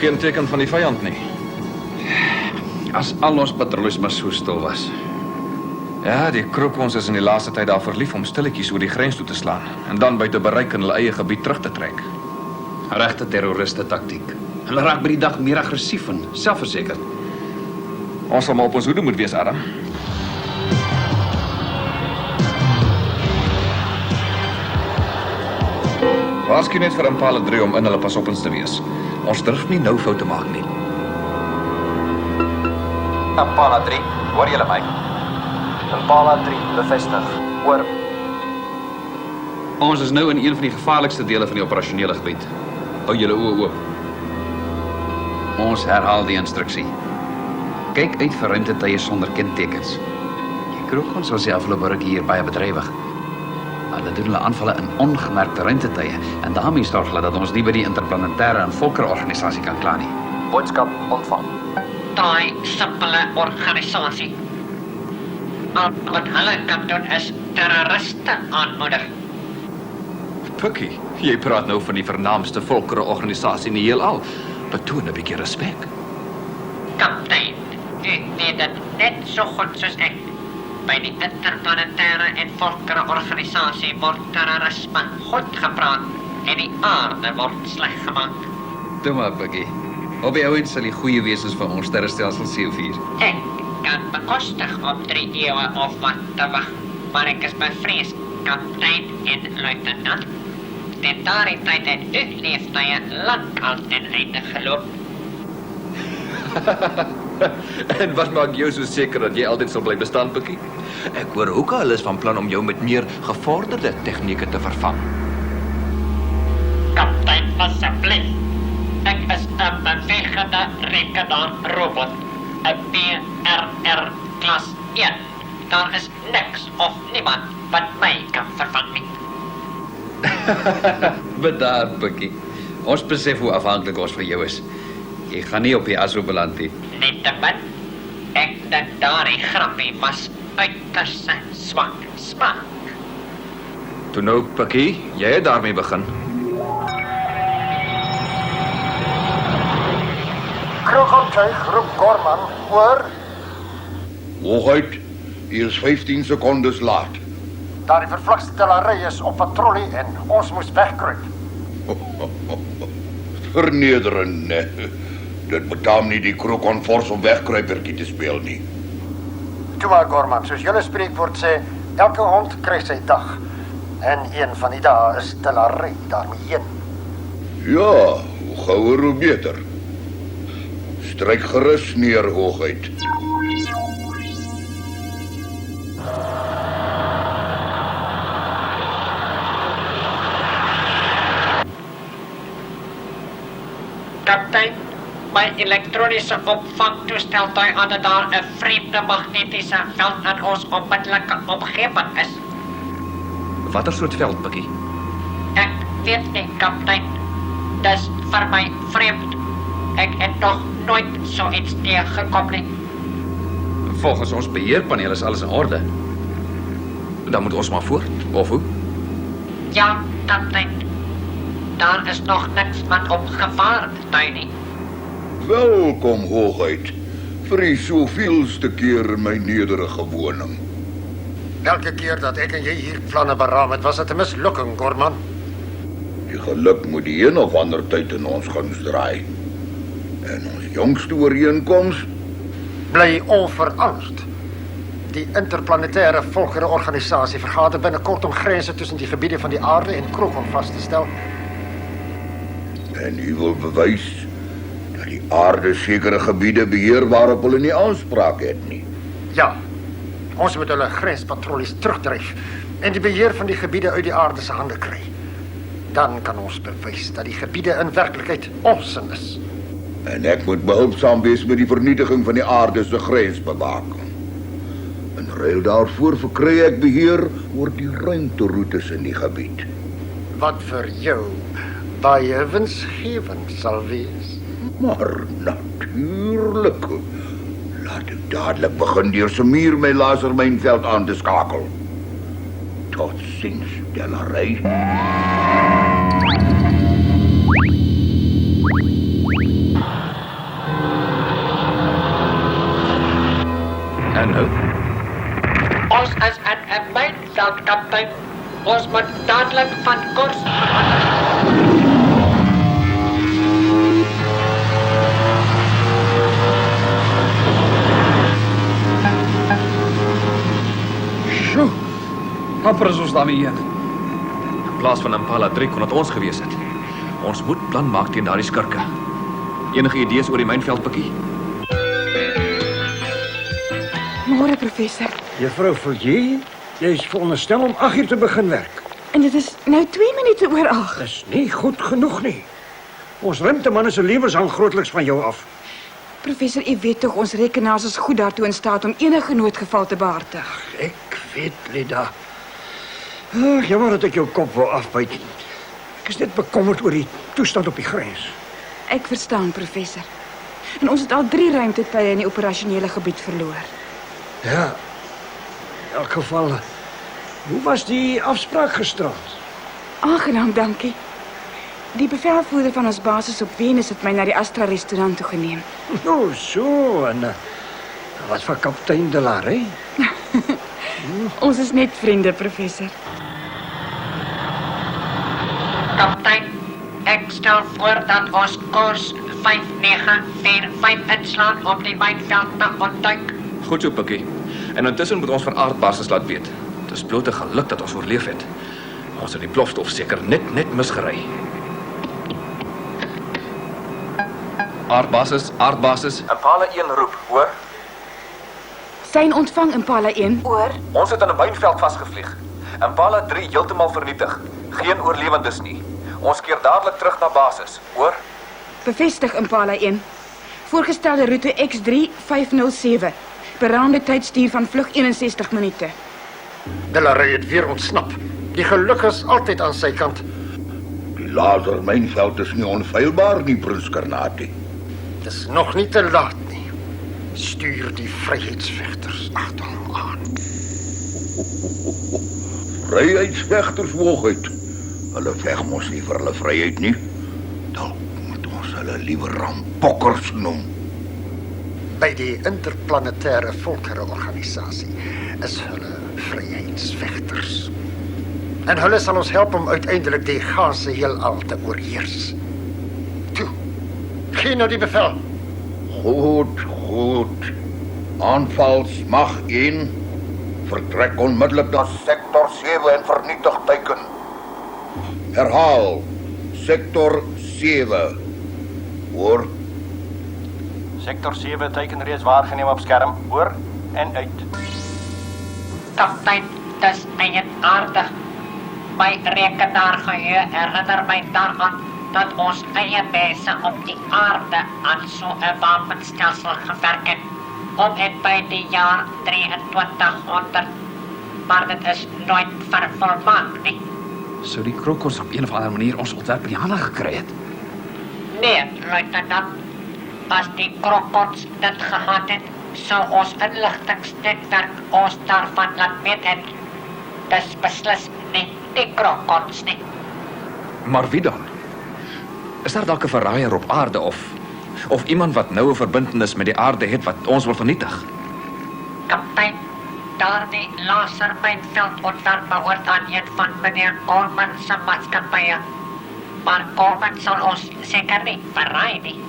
geen teken van die vyand nie. As al ons patrollies maar so stil was. Ja, die Krokons is in die laaste tyd daar verlief om stilletjies oor die grens toe te slaan en dan buite bereik in hulle eie gebied terug te trek. Regte terroriste taktiek. Hulle raak by die dag meer aggressief en selfversekerd. Ons sal maar op ons hoede moet wees, Adam. Waarsku net vir Impala 3 om in hulle pasoppens te wees. Ons durf nie nou foute maak nie. Impala 3, hoor julle my? Impala 3, bevestig. Hoor. Ons is nou in een van die gevaarlikste dele van die operasionele gebied. Hou julle oë oop. Ons herhaal die instruksie. Kyk uit vir ruimtetye sonder kentekens. Die Krokons was die afgelope ruk hier baie bedrywig. Hulle doen hulle aanvalle in ongemerkte ruimtetye en daarmee sorg hulle dat ons nie by die interplanetêre en volkerorganisasie kan kla nie. Boodskap ontvang. Daai simpele organisasie. Al wat hulle kan doen is terroriste aanmoedig. Pikkie, jy praat nou van die vernaamste volkereorganisasie in die heelal. Betoon 'n bietjie respek. Kaptein, u weet dit net so goed soos ek. By die interplanetêre en volkereorganisasie word terrorisme goed gepraat en die aarde word sleg gemaak. Toe maar, Piggy. Op die ouend sal die goeie wesens van ons sterrestelsel seëvier. Ek kan bekostig om 3 eeue of wat te wag, maar ek is bevrees, kaptein en luitenant. Ten daardie tyd het u leeftye lank al ten einde geloop. En wat maak jou so seker dat jy altyd sal bly bestaan, Pikkie? Ek hoor ook al is van plan om jou met meer gevorderde tegnieke te vervang. Kaptein, asseblief. Ek is 'n bewegende rekenaarrobot. 'n PRR klas 1. Daar is niks of niemand wat my kan vervang nie. Bedaar, Pikkie. Ons besef hoe afhanklik ons van jou is. Jy gaan nie op die aso beland nie. Nietemin, ek dink daardie grappie was uiters swak smaak. Toe nou, Pikkie, jy het daarmee begin. Krokontuig roep Gorman, hoor? Hoogheid, hier is 15 secondes laat. Daardie vervlakste tellerij is op patrollie en ons moes wegkruip. Vernederend, nee. Dit betaam nie die Krokon fors om wegkruipertjie te speel nie. Toe maar, Gorman, soos julle spreekwoord sê, elke hond kry sy dag. En een van die dae is tellerij daarmee heen. Ja, hoe gouer hoe beter. Stryk gerus neer, Hoogheid. Kaptein, my elektroniese opvangtoestel dui aan dat daar 'n vreemde magnetiese veld in ons onmiddellike omgewing is. Watter soort veld, Pikkie? Ek weet nie, kaptein. Dis vir my vreemd. Ek het nog nooit so iets teëgekom nie. Volgens ons beheerpaneel is alles in orde. Dan moet ons maar voort, of hoe? Ja, kaptein. Daar is nog niks wat op gevaar dui nie. Welkom, Hoogheid. Vir die soveelste keer in my nederige woning. Elke keer dat ek en jy hier planne beraam het, was dit 'n mislukking, Gorman. Die geluk moet die een of ander tyd in ons guns draai. En ons jongste ooreenkoms, Bly onveranderd. Die interplanetêre volkereorganisasie vergader binnekort om grense tussen die gebiede van die aarde en Krokon vas te stel. en u wil bewys dat die aarde sekere gebiede beheer waarop hulle nie aanspraak het nie. Ja, ons moet hulle grenspatrollies terugdryf en die beheer van die gebiede uit die aarde se hande kry. Dan kan ons bewys dat die gebiede in werklikheid ons is. En ek moet behulpsaam wees met die vernietiging van die aarde se grensbewaking. In ruil daarvoor verkry ek beheer oor die ruimteroetes in die gebied. Wat vir jou baie winsgewend sal wees. Maar natuurlik. Laat ek dadelik begin deur Semir my lasermynveld aan te skakel. Tot ziens, Delary. En nou? Ons is in 'n mynveld, kaptein. Ons moet dadelik van koers verander. Sjoe, amper is ons daarmee heen. In plaas van Impala 3 kon dit ons gewees het. Ons moet plan maak teen daardie skurke. Enige idees oor die mynveld, Pikkie? Môre, professor. Juffrou Fortier, jy is veronderstel om 8 uur te begin werk. En dit is nou 2 minute oor 8. Dis nie goed genoeg nie. Ons ruimtemanne se lewens hang grootliks van jou af. Professor, u weet tog ons rekenaars is goed daartoe in staat om enige noodgeval te behartig. Ek weet, Lida. Ag, jammer dat ek jou kop wou afbyt. Ek is net bekommerd oor die toestand op die grens. Ek verstaan, professor. En ons het al 3 ruimtetuie in die operasionele gebied verloor. Ja. In elk geval, hoe was die afspraak gisterand? Aangenaam, dankie. Die bevelvoerder van ons basis op Venus het my na die Astra restaurant toe geneem. Nou, so, en wat van kaptein Delare? Ons is net vriende, professor. Kaptein, ek stel voor dat ons koers 5945 inslaan om die mynveld te ontduik. Goed so, Pikkie. En intussen moet ons van aardbasis laat weet. Het is blote geluk dat ons oorleef het. Ons het die plofstof seker net misgery. Aardbasis. Impala 1 roep, hoor? Sein ontvang Impala 1. Oor. Ons het in 'n mynveld vasgevlieg. Impala 3 heeltemal vernietig. Geen oorlewendes nie. Ons keer dadelik terug na basis, hoor? Bevestig Impala 1. Voorgestelde roete X3507. Beraamde tydstuur van vlug 61 minute. Delare het weer ontsnap. Die geluk is altyd aan sy kant. Die lasermynveld is nie onfeilbaar nie, Prins Karnati. Dis nog nie te laat nie. Stuur die vryheidsvegters agter hom aan. Vryheidsvegters hoogheid. Hulle veg mos nie vir hulle vryheid nie. Dalk moet ons hulle liewer rampokkers noem. By die interplanetêre volkerenorganisasie is hulle vryheidsvegters. En hulle sal ons help om uiteindelik die ganse heelal te oorheers. Toe, gee nou die bevel. Goed. Aanvalsmag 1. Vertrek onmiddellik na sektor 7 en vernietig teiken. Herhaal. Sektor 7. Hoor. Sektor 7 teiken reeds waargeneem op skerm, hoor? En uit. Kaptein, dis eigenaardig. My rekenaargeheue herinner my daaraan dat ons eie mense op die aarde aan so 'n wapenstelsel gewerk het. Om en by die jaar 2300. Maar dit is nooit vervolmaak nie. Sou die krokors op een of ander manier ons ontwerp in die hande gekry het? Nee, luitenant. As die krokots dit gehad het, sou ons inligtingsnetwerk ons daarvan laat weet het. Dis beslis nie die krokots nie. Maar wie dan? Is daar dalk 'n verraaier op aarde of iemand wat nou 'n verbintenis met die aarde het wat ons wil vernietig? Kaptein, daardie lasermynveldontwerp behoort aan een van meneer Coleman se maatskappye. Maar Coleman sal ons seker nie verraai nie.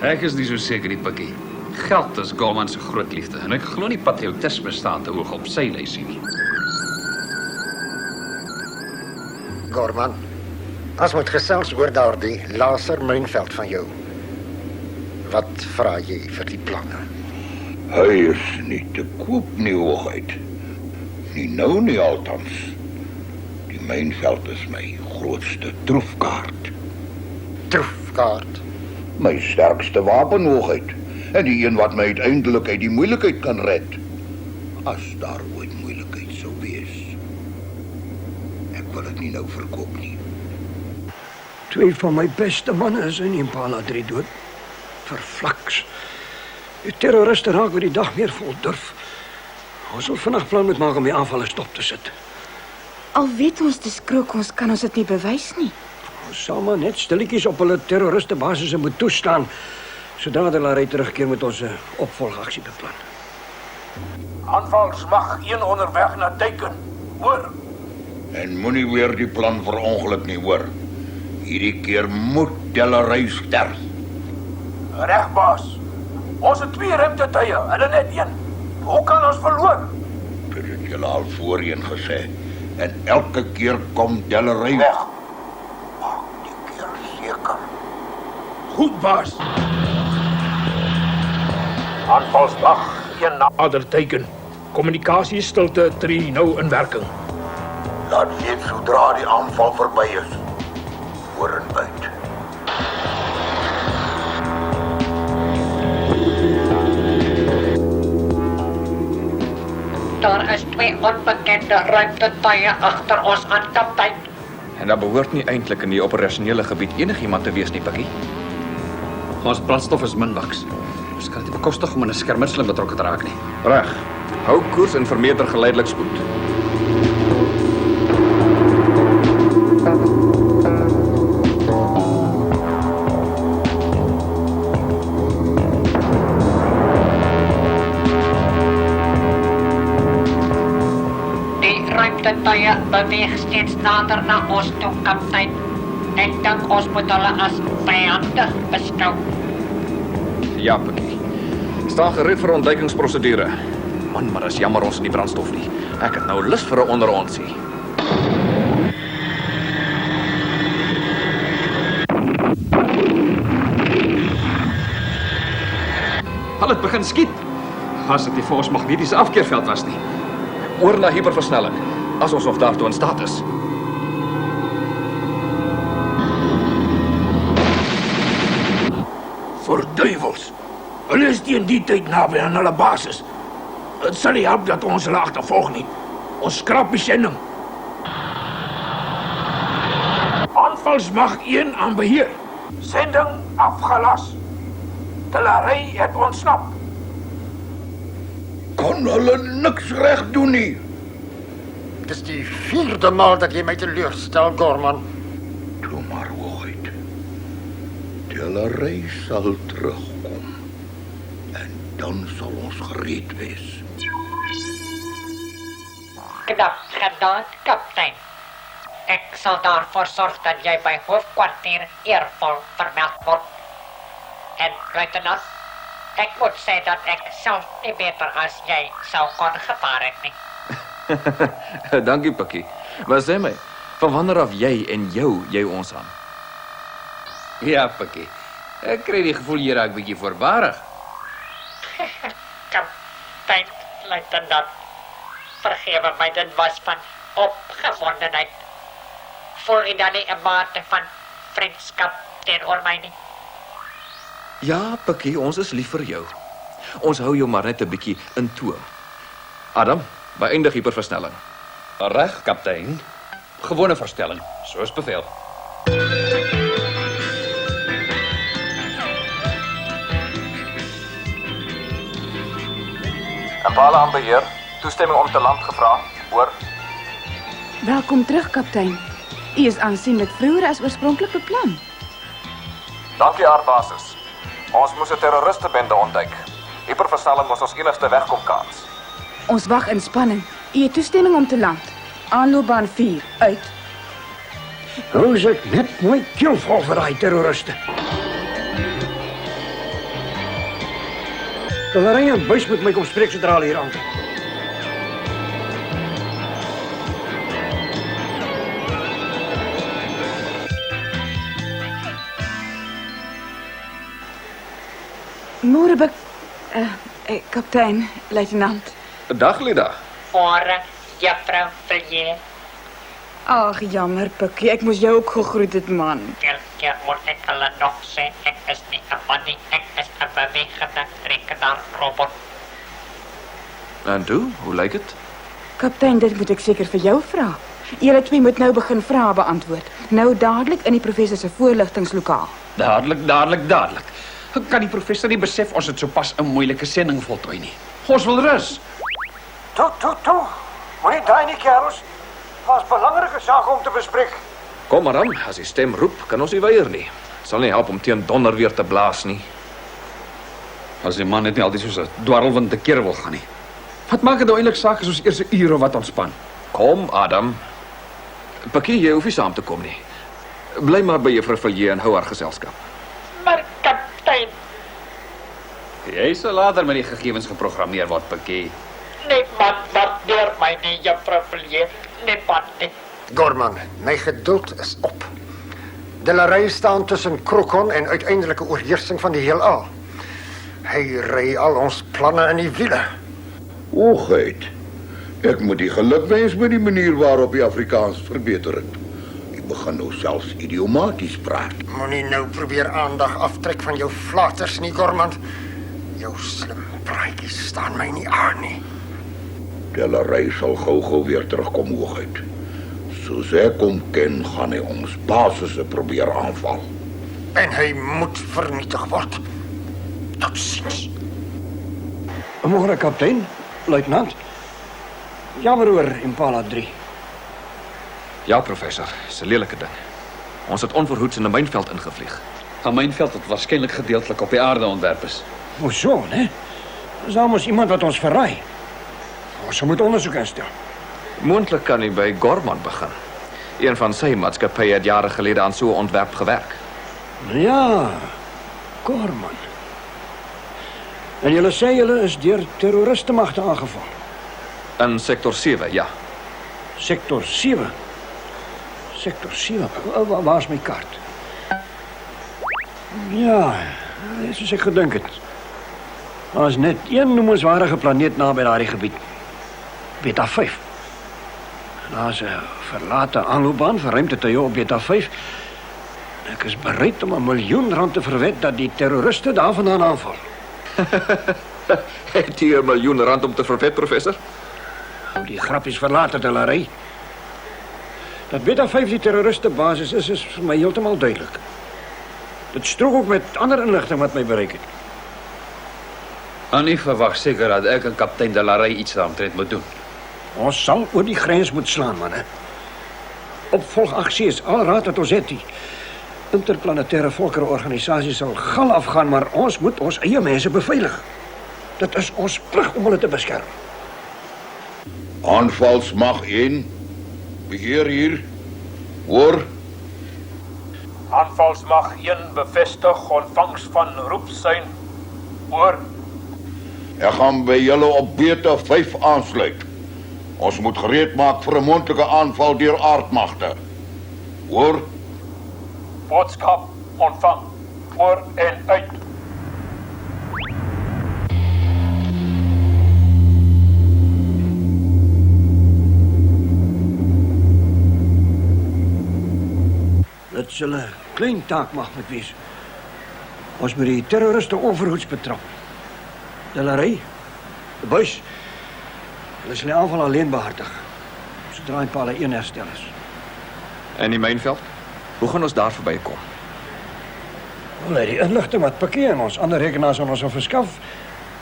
Ek is nie so seker nie, Pikkie. Geld is Gorman se groot liefde en ek glo nie patriotisme staan te hoog op sy lysie nie. Gorman, as moet gesels oor daardie lasermynveld van jou. Wat vra jy vir die planne? Hy is nie te koop nie, hoogheid. Nie nou nie altans. Die mynveld is my grootste troefkaart. Troefkaart. My sterkste wapen, hoogheid. En die een wat my uiteindelik uit die moeilikheid kan red. As daar ooit moeilikheid sou wees. Ek wil dit nie nou verkoop nie. 2 van my beste manne is in Impala 3 dood. Verflaks. Die terroriste raak met die dag meer vol durf. Ons sal vinnig plan moet maak om die aanvalle stop te sit. Al weet ons dis krokons, kan ons dit nie bewys nie. Ons sal maar net stilletjies op hulle terroriste basisse moet toestaan Sodra de Larry terugkeer met ons opvolgaksie beplan. Aanvalsmag 1 onderweg na teiken. Hoor. En moenie weer die plan vir ongeluk nie, hoor. Hierdie keer moet Delary sterf. Reg, baas. Ons het 2 ruimtetuie, hulle net 1. Hoe kan ons verloor? Dit het julle al voorheen gesê. En elke keer kom Delary Weg. Maak die keer seker. Goed, baas. Aanvalsmag 1 nader teiken. Kommunikasiestilte 3 nou in werking. Laat weet sodra die aanval verby is. Hoor en buit. Daar is 2 onbekende ruimtetuie agter ons aan, kaptein. En daar behoort nie eintlik in die operasionele gebied enigiemand te wees nie, Pikkie. Ons brandstof is min, Waks. Ons kan dit nie bekostig om in 'n skermutseling betrokke te raak nie. Reg. Hou koers en vermeerder geleidelik spoed. Die ruimtetuie beweeg steeds nader na ons toe, kaptein. Ek dink ons moet hulle as vyande beskou. Ja, Pikkie. Staan gereed vir ontduikingsprosedure. Man, maar is jammer ons het nie brandstof nie. Ek het nou lus vir 'n onderondsie. Hulle het begin skiet. As dit nie vir ons magnetiese afkeerveld was nie. Oor na hyperversnelling, as ons nog daartoe in staat is. Verduivels. Hulle is teen die tyd naby aan hulle basis. Het sal nie help dat ons hulle agtervolg nie. Ons skrap die sending. Aanvalsmag 1 aan beheer. Sending afgelas. Delary het ontsnap. Kan hulle niks reg doen nie. Dis die 4de maal dat jy my teleurstel, Gorman. Toe maar hooguit. Delary sal terugkom. En dan sal ons gereed wees. Knap gedaan, kaptein. Ek sal daarvoor sorg dat jy by hoofkwartier eervol vermeld word. En luitenant, ek moet sê dat ek self nie beter as jy sou kon gevaar het nie. Dankie, Pikkie. Maar sê my, van wanneer af jy en jy ons aan? Ja, Pikkie. Ek kry die gevoel jy raak bietjie voorbarig. Kaptein, luitenant, vergewe my, dit was van opgewondenheid. Voel jy dan nie 'n mate van vriendskap teenoor my nie? Ja, Pikkie, ons is lief vir jou. Ons hou jou maar net 'n bietjie in toom. Adam, beëindig hyperversnelling. Reg, kaptein. Gewone verstelling, soos beveel. Impala aan beheer. Toestemming om te land gevra. Hoor. Welkom terug, kaptein. U is aansienlik vroeër as oorspronklik beplan. Dankie, aardbasis. Ons moes 'n terroristebende ontduik. Hyperversnelling was ons enigste wegkomkans. Ons wag in spanning. U het toestemming om te land. Aanloopbaan 4, uit. Nou is ek net my keel vol vir daai terroriste. Delary en Buys met my kom spreek sodra hulle hier aankom. Môre, kaptein, luitenant. Dag, Lida. Môre, juffrou Villiers. Ag, jammer, Pikkie, ek moes jou ook gegroet het, man. Veel keer moet ek hulle nog sê, ek is nie 'n man nie, ek is 'n bewegende rekenaarrobot. En toe, hoe lyk dit? Kaptein, dit moet ek seker vir jou vra. Julle twee moet nou begin vrae beantwoord. Nou dadelik in die professor se voorligtingslokaal. Dadelik. Kan die professor nie besef ons het sopas 'n moeilike sending voltooi nie? Ons wil rus. Toe. Moenie daai nie, kerels. Was belangrike sake om te bespreek. Kom maar aan, as die stem roep, kan ons nie weier nie. Sal nie help om teen donder weer te blaas nie. As die man net nie altyd soos 'n dwarrelwind te keer wil gaan nie. Wat maak dit nou eintlik saak as ons eers 'n uur of wat ontspan? Kom, Adam. Pakkie, jy hoef nie saam te kom nie. Bly maar by juffrou Villiers en hou haar geselskap. Maar kaptein, Jy sal later met die gegevens geprogrammeer word, Pakkie. niemand waardeer my nie, juffrou Villiers. Niemand nie. Gorman, my geduld is op. Delarey staan tussen Krokon en uiteindelike oorheersing van die heelal. Hy ry al ons planne in die wiele. Oegheid. Ek moet die geluk wens met die manier waarop die Afrikaans verbeter het. Ek begin nou selfs idiomaties praat. Moenie nou probeer aandag aftrek van jou flaters nie, Gorman. Jou slim praatjies staan my nie aan nie. Delarey sal gou weer terugkom, Oegheid. Soos ek hom ken, gaan hy ons basisse probeer aanval. En hy moet vernietig word. Tot ziens. Môre kaptein, luitenant. Jammer oor Impala 3. Ja, professor, dis 'n lelike ding. Ons het onverhoeds in 'n mynveld ingevlieg. 'n Mynveld wat waarskynlik gedeeltelik op die aarde ontwerp is. O so, né? Dis mos iemand wat ons verraai. Ons moet ondersoek instel. Moontlik kan hy by Gorman begin. Een van sy maatskappye het jare gelede aan so 'n ontwerp gewerk. Ja, Gorman. En julle sê julle is deur terroristenmagte aangeval. In sektor 7, ja. Sektor 7. Sektor 7. Waar's my kaart? Ja, soos ek gedink het. Daar's net een noemenswaardige planeet naby daardie gebied. Beta 5. Daar's 'n verlate aanloopbaan vir ruimtetuie op Beta 5. Ek is bereid om R1 miljoen te verwed dat die terroriste daarvandaan aanval. Het jy R1 miljoen om te verwed, professor? Die grap is verlaten, Delarey. Dat Beta 5 die terroristenbasis is vir my heeltemal duidelik. Dit strook ook met ander inligting wat my bereik het. Annie verwag seker dat ek en kaptein Delarey iets daaromtrent moet doen. Ons sal oor die grens moet slaan, manne. Opvolgaksie is al raad wat ons het. Die interplanetaire volkerenorganisasie sal gal afgaan, maar ons moet ons eie mense beveilig. Dit is ons plig om hulle te beskerm. Aanvalsmag 1. Beheer hier. Hoor. Aanvalsmag 1 bevestig ontvangs van roepsein. Oor. Ek gaan by julle op Beta 5 aansluit. Ons moet gereed maak vir 'n moontlike aanval deur aardmagte. Hoor. Boodskap ontvang. Oor en uit. Dit sal 'n klein taak mag moet wees. Ons moet die terroriste onverhoeds betrap. Delarey, die buis, hulle sal die aanval alleen behartig, sodra Impala 1 herstel is. En die mynveld? Hoe gaan ons daar verby kom? Wel, die inligting wat Pakkie en ons ander rekenaars aan ons sal verskaf,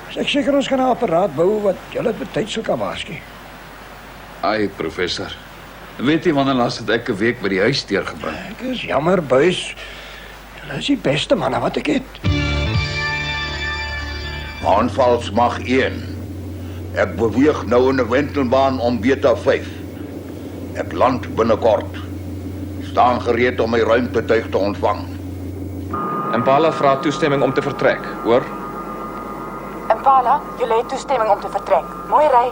is ek seker ons gaan 'n apparaat bou wat julle betyds sal kan waarsku. Ai, professor. Weet jy wanneer laas het ek 'n week by die huis deurgebring? Ek is jammer, buis. Julle is die beste manne wat ek het. Aanvalsmag 1. Ek beweeg nou in 'n wentelbaan om Beta 5. Ek land binnekort. Staan gereed om my ruimtetuig te ontvang. Impala vra toestemming om te vertrek, hoor? Impala, julle het toestemming om te vertrek. Mooi ry.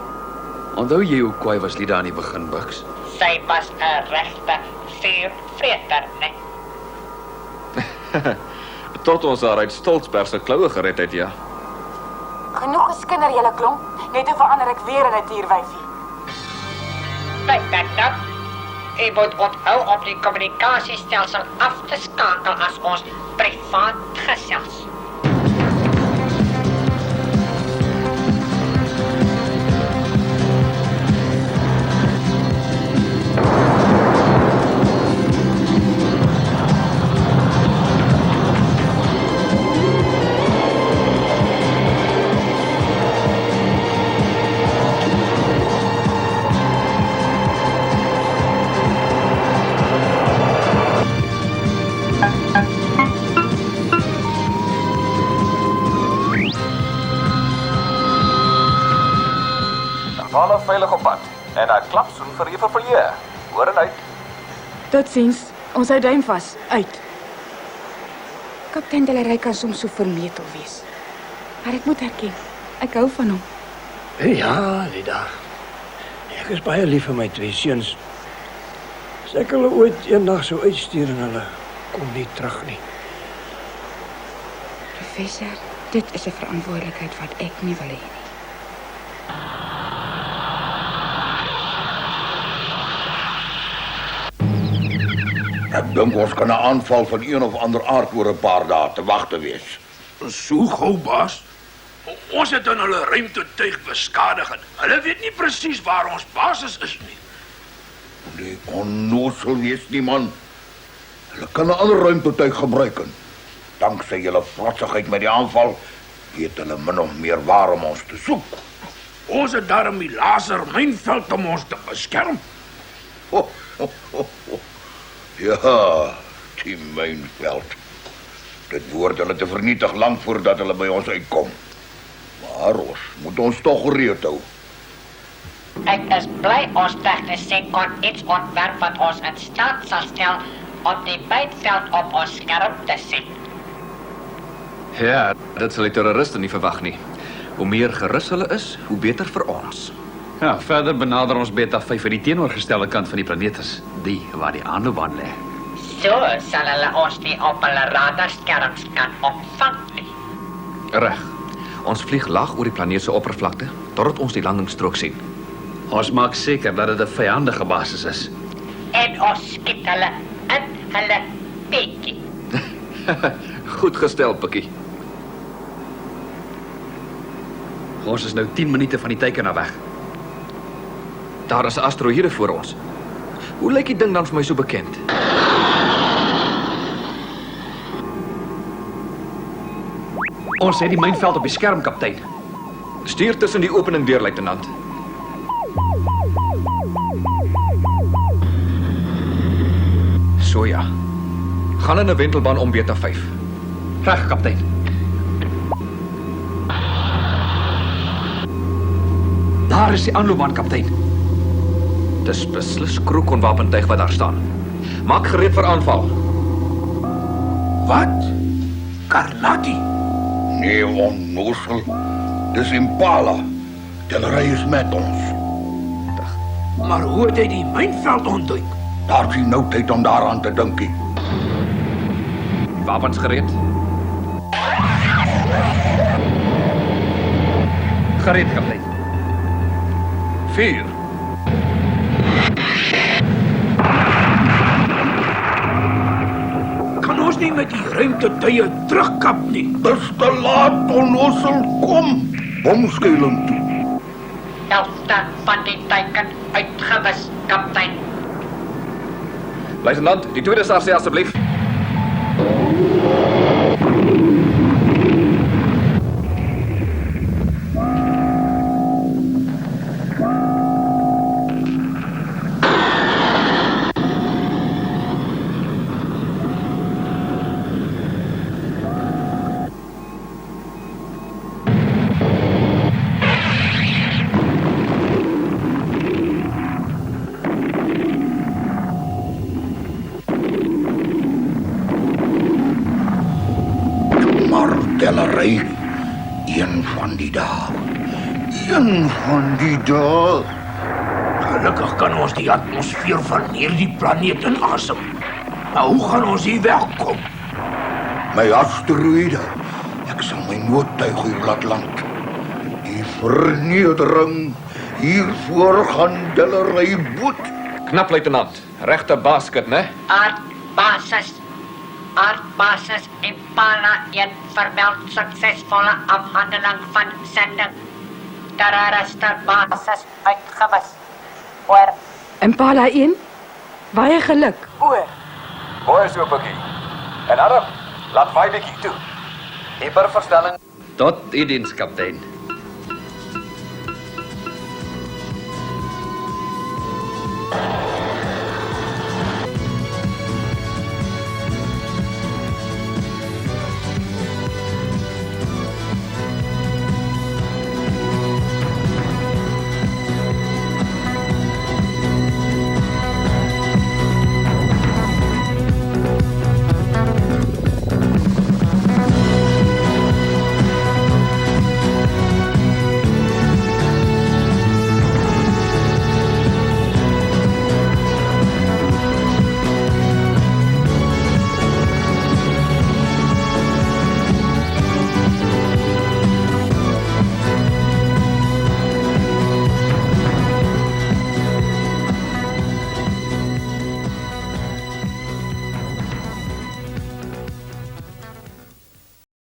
Onthou jy hoe kwaai was Lida aan die begin, Bucks? Sy was 'n regte vuurvreter, né? Tot ons haar uit Stolzberg se kloue gered het, ja. Genoeg geskinder julle klomp. Net hoe verander ek weer in 'n dierwyfie. Kyk dan. U moet onthou om die kommunikasiestelsel af te skakel as ons privaat gesels. Impala veilig op pad. En 'n klapsoen vir juffrou Villiers. Hoor en uit. Totsiens. Ons hou duim vas. Uit. Kaptein Delery kan soms so vermetel wees. Maar ek moet erken, ek hou van hom. Ja, Lida. Ek is baie lief vir my 2 seuns. As ek hulle ooit eendag sou uitstuur en hulle kom nie terug nie. Professor, dit is 'n verantwoordelikheid wat ek nie wil hê nie. Ek dink ons kan 'n aanval van een of ander aard oor 'n paar dae te wag te wees. So gou, baas. Ons het in hulle ruimtetuig beskadig en hulle weet nie presies waar ons basis is nie. Die onnozel wees nie, man. Hulle kan 'n ander ruimtetuig gebruik en danksy julle vlotsigheid met die aanval weet hulle min of meer waar om ons te soek. Ons het daarom die laser-mynveld om ons te beskerm. Ho, ho, ho, ho. Ja, die mynveld. Dit behoort hulle te vernietig lank voordat hulle by ons uitkom. Maar ons moet ons tog gereed hou. Ek is bly ons tegniese kon iets ontwerp wat ons in staat sal stel om die mynveld op ons skerm te sien. Ja, dit sal die terroriste nie verwag nie. Hoe meer gerus hulle is, hoe beter vir ons. Ja, verder benader ons Beta 5 uit die teenoorgestelde kant van die planeet is, die waar die aanloopbaan lê. So sal hulle ons nie op hulle radarskerms kan opvang nie. Reg. Ons vlieg laag oor die planeet se oppervlakte totdat ons die landingsstrook sien. Ons maak seker dat dit 'n vyandige basis is. En ons skiet hulle in hulle bekkie. Goed gestel, Pikkie. Ons is nou 10 minute van die teiken af weg. Daar is 'n asteroïde voor ons. Hoe lyk die ding dan vir my so bekend? Ons het die mynveld op die skerm, kaptein. Stuur tussen die opening deur, luitenant. So ja. Gaan in 'n wentelbaan om Beta 5. Reg, kaptein. Daar is die aanloopbaan, kaptein. Dis beslis kroekonwapentuig wat daar staan. Maak gereed vir aanval. Wat? Karnati? Nee, onnozel. Dis Impala. Delery is met ons. Maar hoe het hy die mynveld ontduik? Daar is nie nou tyd om daaraan te dink nie. Wapens gereed. Gereed, kaptein. 4. Kan ons nie met die ruimtetuie terugkap nie? Dis te laat, onnozel. Kom. Bomskuiling toe. Delta van die teiken uitgewis, kaptein. Luitenant, die tweede sarsie asseblief. Delery, een van die dae. Een van die dae. Gelukkig kan ons die atmosfeer van hierdie planeet inasem. Maar hoe gaan ons hier wegkom? My asteroïde. Ek sal my noodtuig hier laat land. Die vernedering hiervoor gaan Delery boet. Knap, luitenant. Regte basket, né? Aardbasis Impala 1 vermeld suksesvolle afhandeling van sending. Terroriste basis uitgewis. Oor. Impala 1? Baie geluk. Oor. Mooi so, Pikkie. En Arab, laat vaai bietjie toe. Hyperverstelling. Tot u diens, kaptein.